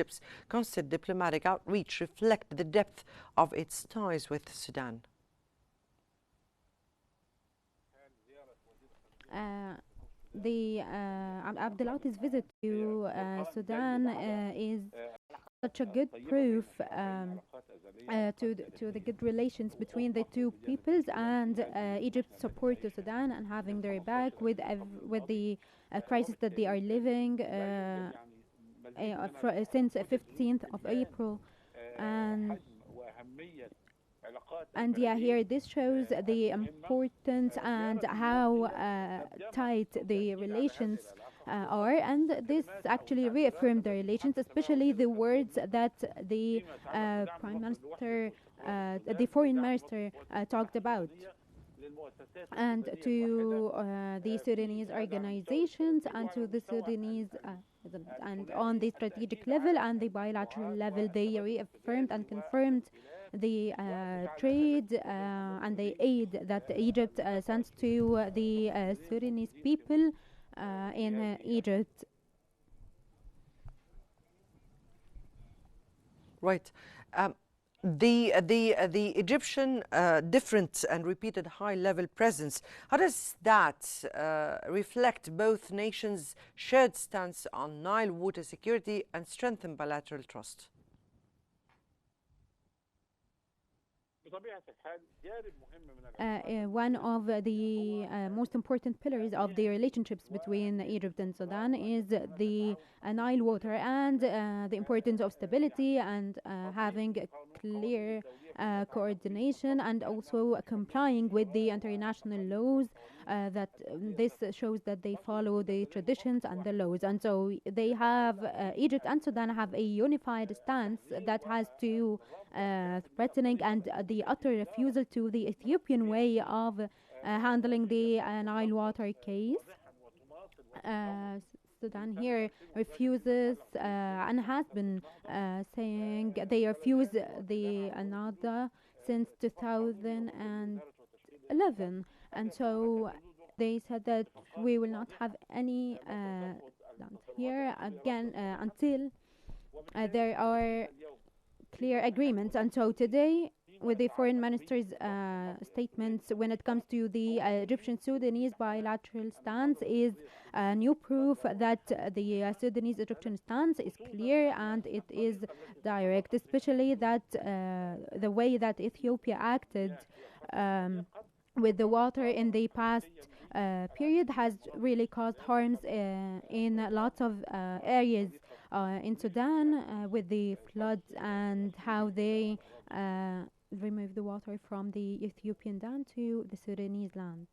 Egypt's constant diplomatic outreach reflect the depth of its ties with Sudan? Abdulati's visit to Sudan is such a good proof to the good relations between the two peoples, and Egypt's support to Sudan and having their back with the crisis that they are living since 15th of April. And yeah, here this shows the importance and how tight the relations are, and this actually reaffirmed the relations, especially the words that the Prime Minister, the Foreign Minister talked about, and to the Sudanese organizations and to the Sudanese and on the strategic level and the bilateral level, they reaffirmed and confirmed the trade and the aid that Egypt sends to the Sudanese people in Egypt. Right. The Egyptian different and repeated high-level presence, how does that reflect both nations' shared stance on Nile water security and strengthen bilateral trust? One of the most important pillars of the relationships between Egypt and Sudan is the Nile water, and the importance of stability and having a clear coordination and also complying with the international laws, that this shows that they follow the traditions and the laws. And so they have, Egypt and Sudan have a unified stance that has to threatening and the utter refusal to the Ethiopian way of handling the Nile water case. Sudan here refuses and has been saying they refuse the Nada since 2011, and so they said that we will not have any land here again until there are clear agreements. And so today, with the foreign minister's statements when it comes to the Egyptian-Sudanese bilateral stance is new proof that the Sudanese-Egyptian stance is clear and it is direct, especially that the way that Ethiopia acted with the water in the past period has really caused harms in lots of areas in Sudan with the floods and how they remove the water from the Ethiopian dam to the Sudanese land.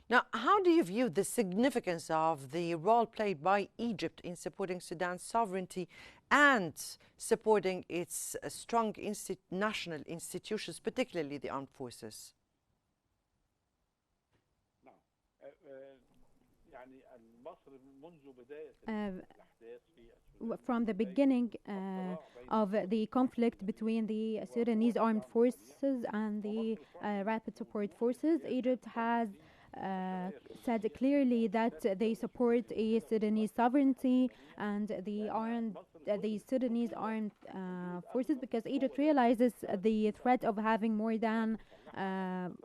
Now, how do you view the significance of the role played by Egypt in supporting Sudan's sovereignty and supporting its strong national institutions, particularly the armed forces? From the beginning of the conflict between the Sudanese armed forces and the rapid support forces, Egypt has said clearly that they support a Sudanese sovereignty and the Sudanese armed forces, because Egypt realizes the threat of having more than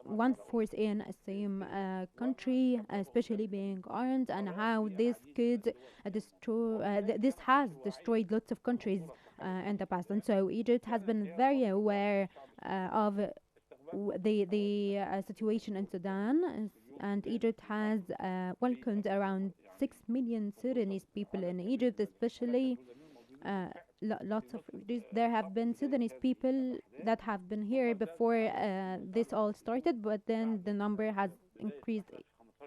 one force in a same country, especially being armed, and how this could destroy. This has destroyed lots of countries in the past, and so Egypt has been very aware of the situation in Sudan, and Egypt has welcomed around 6 million Sudanese people in Egypt, especially. Lots of there have been Sudanese people that have been here before this all started, but then the number has increased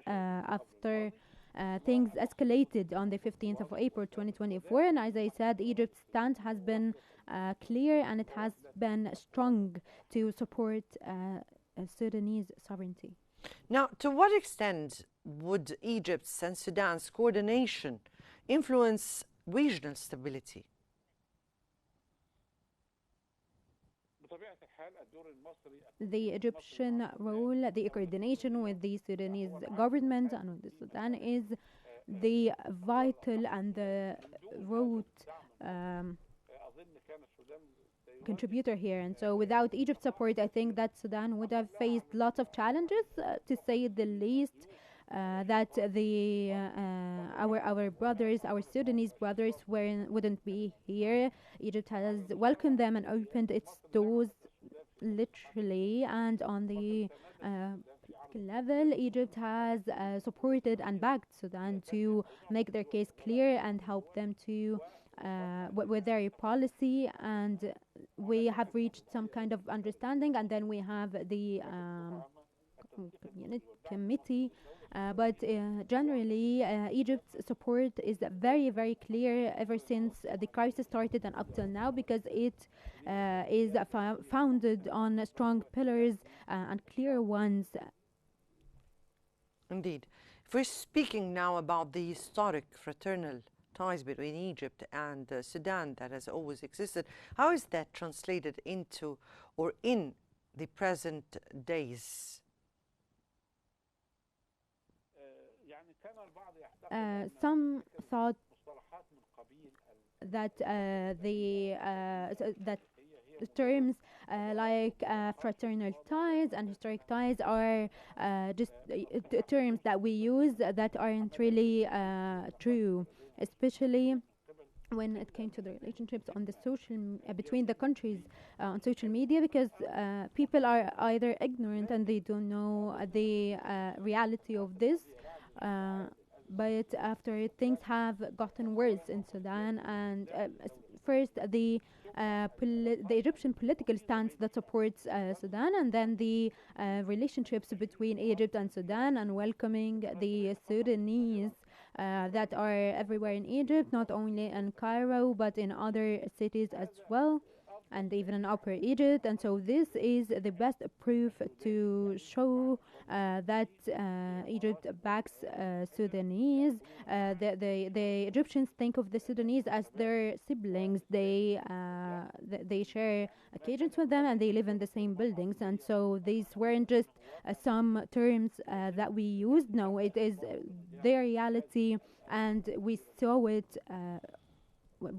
after things escalated on the 15th of April 2024. And as I said, Egypt's stance has been clear and it has been strong to support Sudanese sovereignty. Now, to what extent would Egypt's and Sudan's coordination influence regional stability? The Egyptian role, the coordination with the Sudanese government and with the Sudan is the vital and the root contributor here. And so without Egypt's support, I think that Sudan would have faced lots of challenges, to say the least. That the our brothers, our Sudanese brothers, wouldn't be here. Egypt has welcomed them and opened its doors literally, and on the level, Egypt has supported and backed Sudan to make their case clear and help them to with their policy, and we have reached some kind of understanding, and then we have the committee. But generally, Egypt's support is very, very clear ever since the crisis started and up till now, because it is founded on strong pillars and clear ones. Indeed. If we're speaking now about the historic fraternal ties between Egypt and Sudan that has always existed, how is that translated into or in the present days? Some thought that the terms like fraternal ties and historic ties are just terms that we use that aren't really true, especially when it came to the relationships on the between the countries on social media, because people are either ignorant and they don't know the reality of this. But after things have gotten worse in Sudan, and first the Egyptian political stance that supports Sudan, and then the relationships between Egypt and Sudan, and welcoming the Sudanese that are everywhere in Egypt, not only in Cairo but in other cities as well, and even in Upper Egypt. And so this is the best proof to show that Egypt backs Sudanese. The Egyptians think of the Sudanese as their siblings. They share occasions with them, and they live in the same buildings. And so these weren't just some terms that we used. No, it is their reality, and we saw it